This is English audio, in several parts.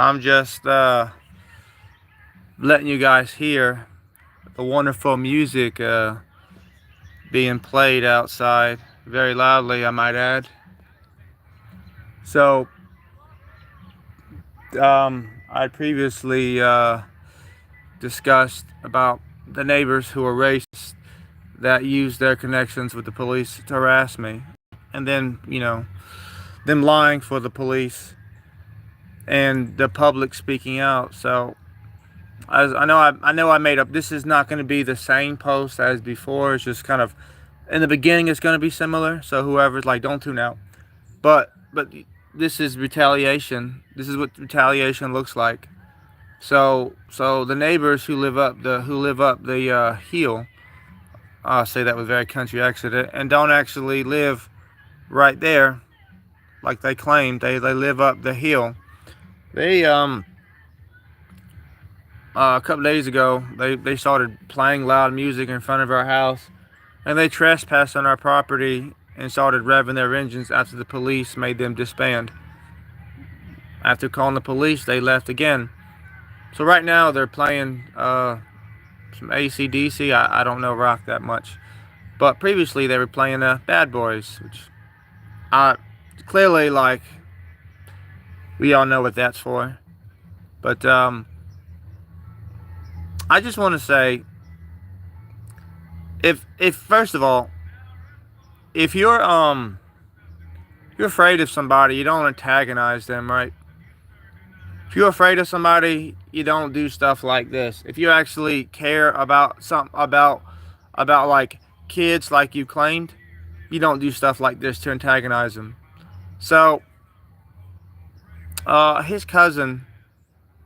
I'm just letting you guys hear the wonderful music being played outside very loudly, I might add. So, I previously discussed about the neighbors who are racist that use their connections with the police to harass me, and then them lying for the police and the public speaking out. So as I know I made up. This is not going to be the same post as before. It's just kind of in the beginning. It's going to be similar. So whoever's like, don't tune out. But this is retaliation. This is what retaliation looks like. So the neighbors who live up the hill. I'll say that with very country accent and don't actually live right there like they claim. They live up the hill. They a couple days ago, they started playing loud music in front of our house, and they trespassed on our property and started revving their engines after the police made them disband. After calling the police, they left again. So right now they're playing some AC/DC. I don't know rock that much, but previously they were playing Bad Boys, which I clearly like. We all know what that's for, but I just want to say, if first of all, if you're afraid of somebody, you don't antagonize them, right? If you're afraid of somebody, you don't do stuff like this. If you actually care about about like kids, like you claimed, you don't do stuff like this to antagonize them. So, his cousin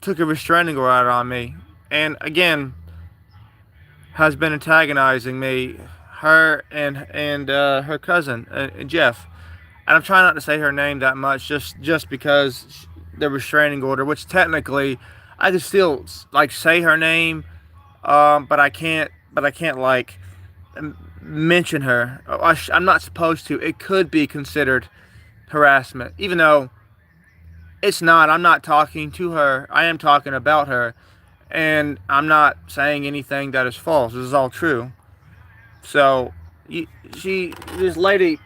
took a restraining order on me, and again has been antagonizing me, her and her cousin Jeff. And I'm trying not to say her name that much, just because the restraining order, which technically I could still like say her name, but I can't. But I can't like mention her. I'm not supposed to. It could be considered harassment, even though it's not. I'm not talking to her. I am talking about her, and I'm not saying anything that is false. This is all true. So, this lady,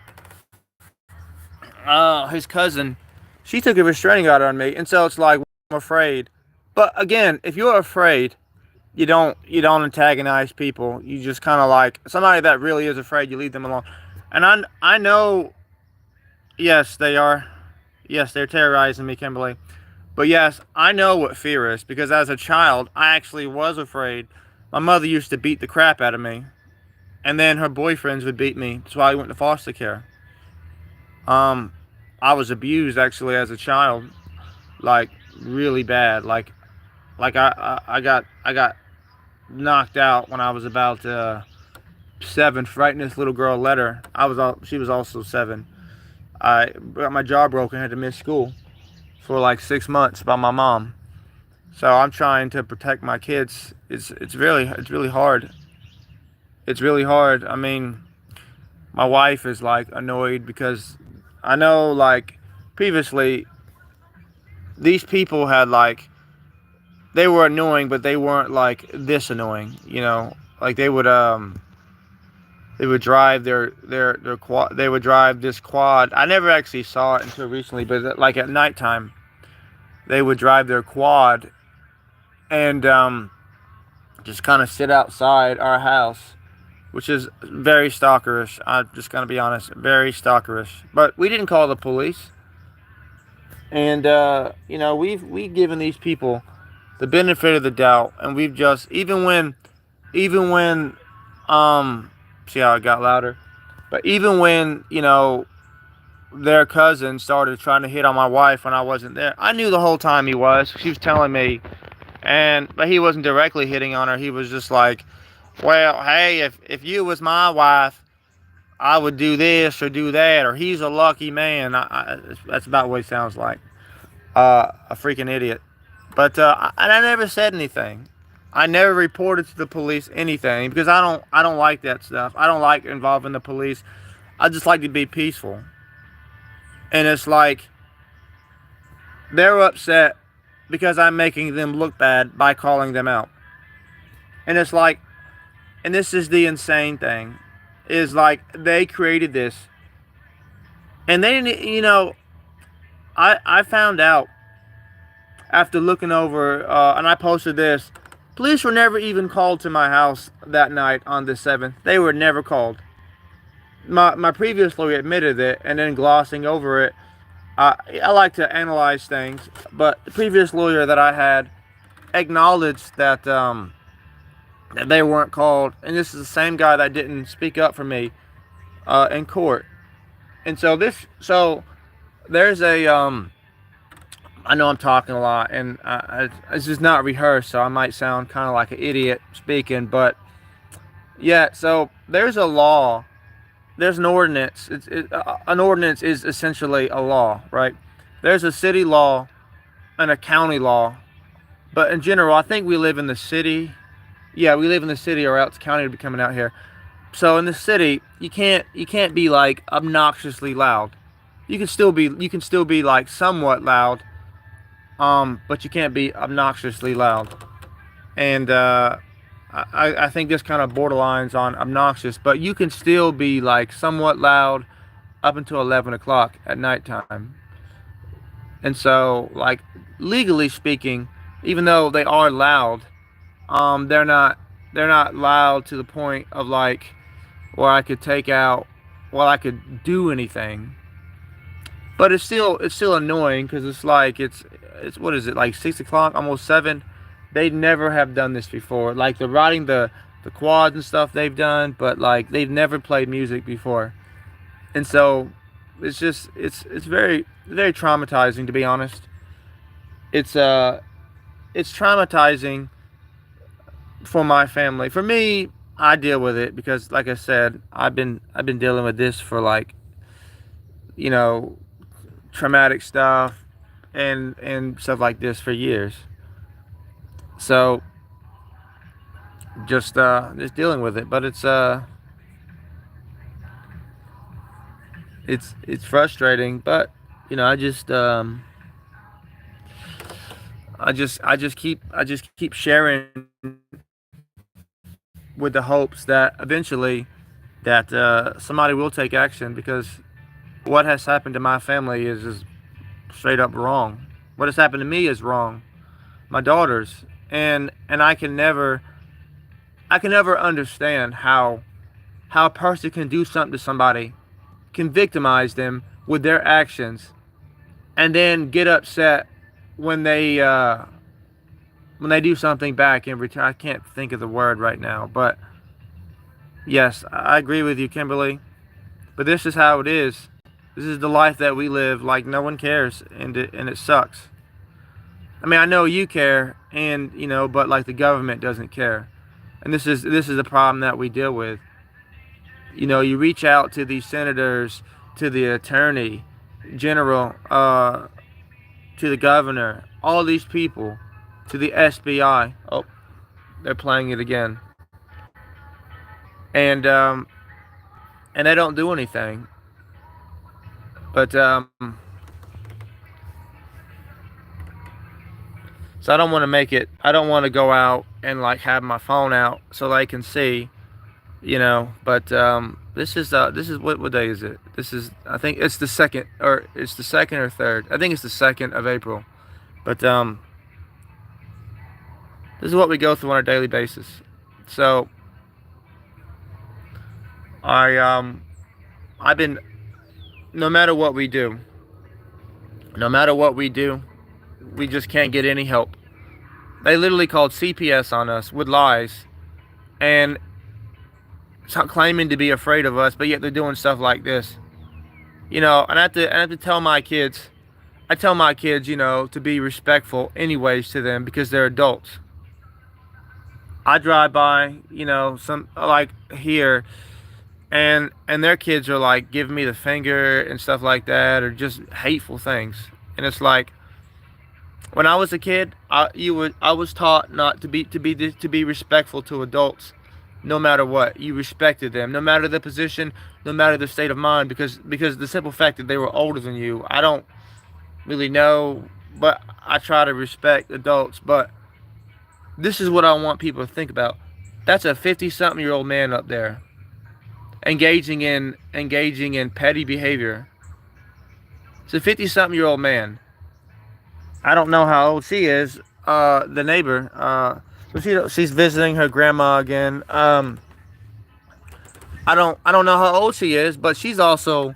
his cousin, she took a restraining order on me, and so it's like I'm afraid. But again, if you're afraid, you don't antagonize people. You just kind of like somebody that really is afraid. You leave them alone. And I know, yes, they are. Yes, they're terrorizing me, Kimberly. But yes, I know what fear is because as a child, I actually was afraid. My mother used to beat the crap out of me, and then her boyfriends would beat me. That's why I went to foster care. Um, I was abused actually as a child, like really bad. Like I got knocked out when I was about 7, writing this little girl a letter. She was also 7. I got my jaw broken, had to miss school for like 6 months by my mom. So I'm trying to protect my kids. It's really hard. It's really hard. I mean, my wife is like annoyed because I know like previously these people had like they were annoying, but they weren't like this annoying. Like they would drive their quad. They would drive this quad. I never actually saw it until recently, but like at nighttime, they would drive their quad and just kind of sit outside our house, which is very stalkerish. I'm just gonna be honest, very stalkerish. But we didn't call the police, and we've given these people the benefit of the doubt, and we've just even when see how it got louder, but even when their cousin started trying to hit on my wife when I wasn't there, I knew the whole time he was. She was telling me, but he wasn't directly hitting on her. He was just like, well, hey, if you was my wife, I would do this or do that, or he's a lucky man. That's about what he sounds like. A freaking idiot. But I never said anything. I never reported to the police anything because I don't like that stuff. I don't like involving the police. I just like to be peaceful. And it's like they're upset because I'm making them look bad by calling them out. And it's like, and this is the insane thing, is like they created this, and they didn't, I found out after looking over, and I posted this. Police were never even called to my house that night on the 7th. They were never called. My previous lawyer admitted it, and then glossing over it, I like to analyze things, but the previous lawyer that I had acknowledged that they weren't called, and this is the same guy that didn't speak up for me in court. And so there's a I know I'm talking a lot, and it's just not rehearsed, so I might sound kind of like an idiot speaking, but yeah. So there's a law, there's an ordinance. An ordinance is essentially a law, right? There's a city law and a county law, but in general, I think we live in the city. Yeah, we live in the city, or else county would be coming out here. So in the city, you can't be like obnoxiously loud. You can still be like somewhat loud, but you can't be obnoxiously loud. And I think this kind of borderlines on obnoxious, but you can still be like somewhat loud up until 11 o'clock at nighttime. And so, like, legally speaking, even though they are loud, they're not loud to the point of like where I could take out, well, I could do anything. But it's still annoying because it's like it's what is it, like 6 o'clock, almost 7. They never have done this before. Like they're riding the quads and stuff they've done, but like they've never played music before. And so it's very very traumatizing, to be honest. It's traumatizing for my family. For me, I deal with it because, like I said, I've been dealing with this for like, you know traumatic stuff and stuff like this for years. So just dealing with it, but it's frustrating. But I just keep sharing with the hopes that eventually that somebody will take action, because what has happened to my family is just straight up wrong. What has happened to me is wrong. My daughters, and I can never understand how a person can do something to somebody, can victimize them with their actions, and then get upset when they do something back in return. I can't think of the word right now, but yes, I agree with you, Kimberly. But this is how it is. This is the life that we live. Like, no one cares, and it sucks. I mean, I know you care, and but like the government doesn't care, and this is the problem that we deal with. You reach out to these senators, to the attorney general, to the governor, all these people, to the SBI. Oh, they're playing it again, and they don't do anything. But so I don't want to make it. I don't want to go out and like have my phone out so they can see. But this is what day is it? This is, I think it's the second, or it's the second or third. I think it's the 2nd of April. But this is what we go through on a daily basis. So I've been, no matter what we do, no matter what we do, we just can't get any help. They literally called CPS on us with lies, and claiming to be afraid of us, but yet they're doing stuff like this. And I have to tell my kids. I tell my kids, to be respectful anyways to them, because they're adults. I drive by, some like here, and their kids are like giving me the finger and stuff like that, or just hateful things. And it's like, when I was a kid, I was taught not to be respectful to adults, no matter what. You respected them, no matter the position, no matter the state of mind, because the simple fact that they were older than you. I don't really know but I try to respect adults. But this is what I want people to think about. That's a 50-something-year-old man up there engaging in petty behavior. It's a 50-something-year-old man. I don't know how old she is. The neighbor. She's visiting her grandma again. I don't know how old she is, but she's also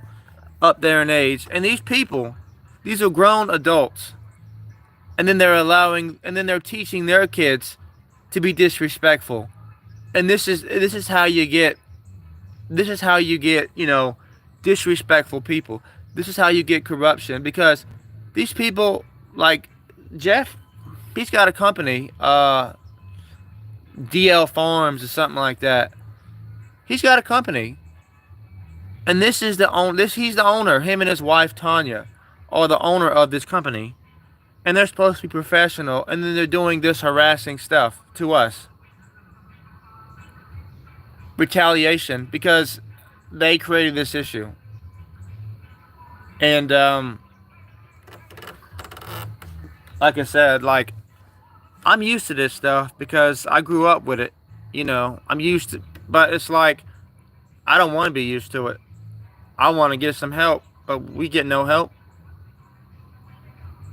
up there in age. And these people, these are grown adults, and then they're teaching their kids to be disrespectful. And this is how you get disrespectful people. This is how you get corruption, because these people, like Jeff, he's got a company, DL Farms or something like that. He's got a company, and he's the owner. Him and his wife Tanya are the owner of this company, and they're supposed to be professional, and then they're doing this harassing stuff to us. Retaliation, because they created this issue. And like I said, like, I'm used to this stuff because I grew up with it. I'm used to, but it's like I don't want to be used to it. I want to get some help, but we get no help.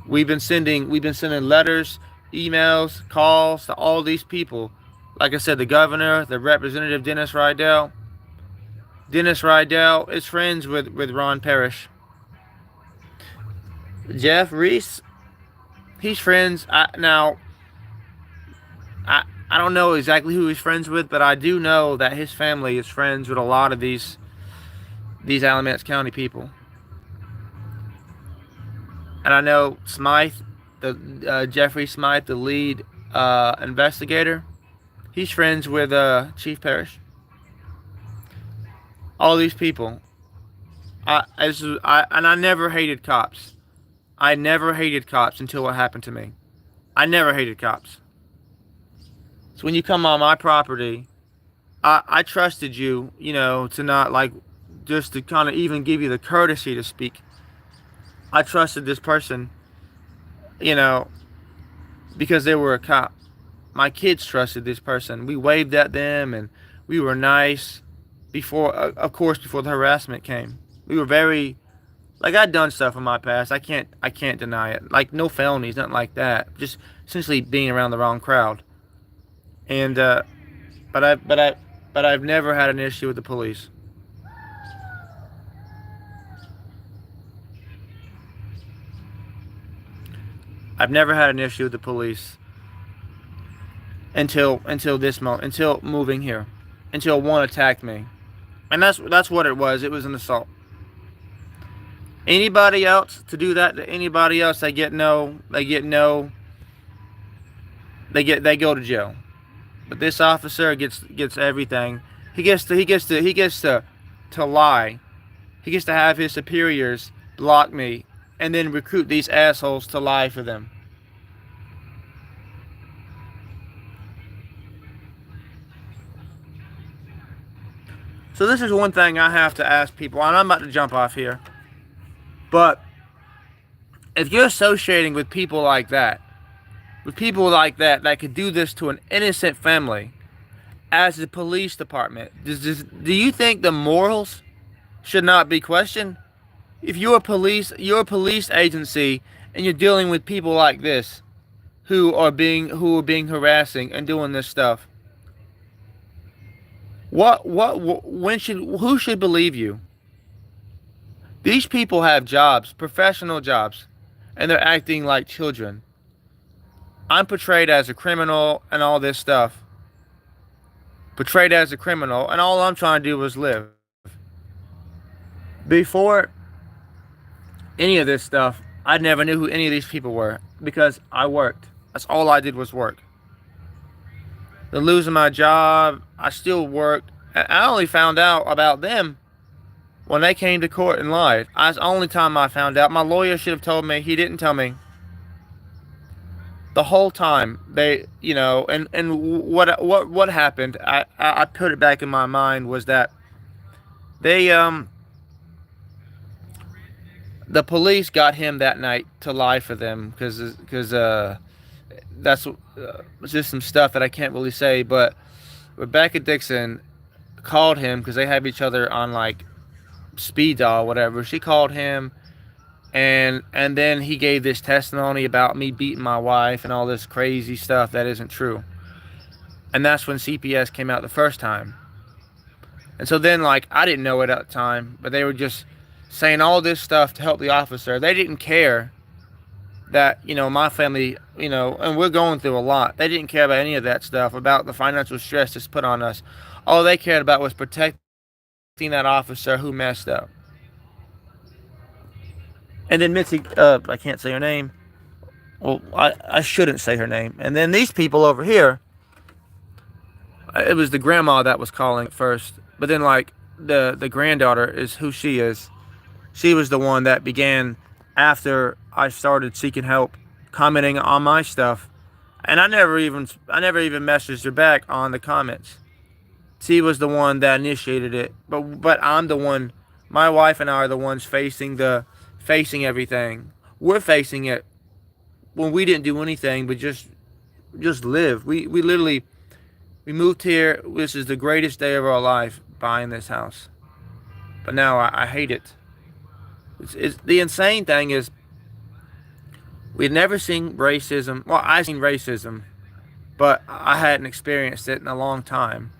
We've been sending letters, emails, calls to all these people. Like I said, the governor, the representative Dennis Rydell. Dennis Rydell is friends with Ron Parrish. Jeff Reese, he's friends. I don't know exactly who he's friends with, but I do know that his family is friends with a lot of these Alamance County people. And I know Smythe, Jeffrey Smythe, the lead investigator, he's friends with Chief Parrish. All these people. I never hated cops. I never hated cops until what happened to me. I never hated cops. So when you come on my property, I trusted you, to not, like, just to kind of even give you the courtesy to speak. I trusted this person, because they were a cop. My kids trusted this person. We waved at them and we were nice before the harassment came. We were very, like, I'd done stuff in my past. I can't deny it. Like, no felonies, nothing like that. Just essentially being around the wrong crowd. And but I've never had an issue with the police. I've never had an issue with the police until this moment, until moving here, until one attacked me, and that's what it was. It was an assault. Anybody else to do that to anybody else, they go to jail. But this officer gets everything. He gets to lie. He gets to have his superiors block me and then recruit these assholes to lie for them. So this is one thing I have to ask people, and I'm about to jump off here. But if you're associating with people like that that could do this to an innocent family, as the police department, do you think the morals should not be questioned? If you're a police agency, and you're dealing with people like this, who are being harassing and doing this stuff, who should believe you? These people have jobs, professional jobs, and they're acting like children. I'm portrayed as a criminal and all this stuff. Portrayed as a criminal, and all I'm trying to do is live. Before any of this stuff, I never knew who any of these people were, because I worked. That's all I did was work. Then losing my job, I still worked. And I only found out about them when they came to court and lied. That's the only time I found out. My lawyer should have told me. He didn't tell me. The whole time they, and what happened? I put it back in my mind was that they the police got him that night to lie for them because that's just some stuff that I can't really say. But Rebecca Dixon called him because they have each other on like speed dial, whatever. She called him, and then he gave this testimony about me beating my wife and all this crazy stuff that isn't true. And that's when CPS came out the first time. And so then, like, I didn't know it at the time, but they were just saying all this stuff to help the officer. They didn't care that, my family, and we're going through a lot. They didn't care about any of that stuff, about the financial stress that's put on us. All they cared about was protecting that officer who messed up. And then Mitzi, I can't say her name. Well, I shouldn't say her name. And then these people over here, it was the grandma that was calling first. But then, like, the granddaughter is who she is. She was the one that began after I started seeking help, commenting on my stuff. And I never even messaged her back on the comments. She was the one that initiated it. But I'm the one, my wife and I are the ones facing everything. We're facing it when we didn't do anything but just live. We literally, we moved here. This is the greatest day of our life, buying this house. But now I hate it. It's the insane thing is, we'd never seen racism. Well, I seen racism, but I hadn't experienced it in a long time.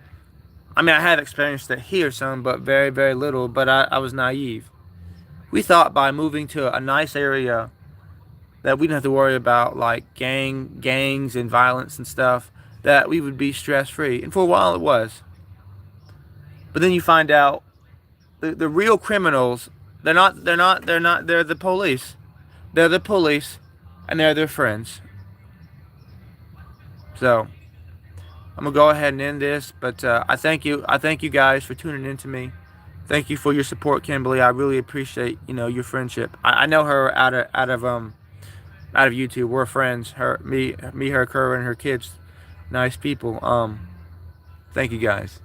I mean, I have experienced it here some, but very, very little. But I was naive. We thought by moving to a nice area that we didn't have to worry about like gangs and violence and stuff, that we would be stress free. And for a while it was. But then you find out the real criminals, they're the police. They're the police and they're their friends. So I'm gonna go ahead and end this, but I thank you guys for tuning in to me. Thank you for your support, Kimberly. I really appreciate your friendship. I know her out of YouTube. We're friends. Her, her, Kerr, and her kids, nice people. Thank you guys.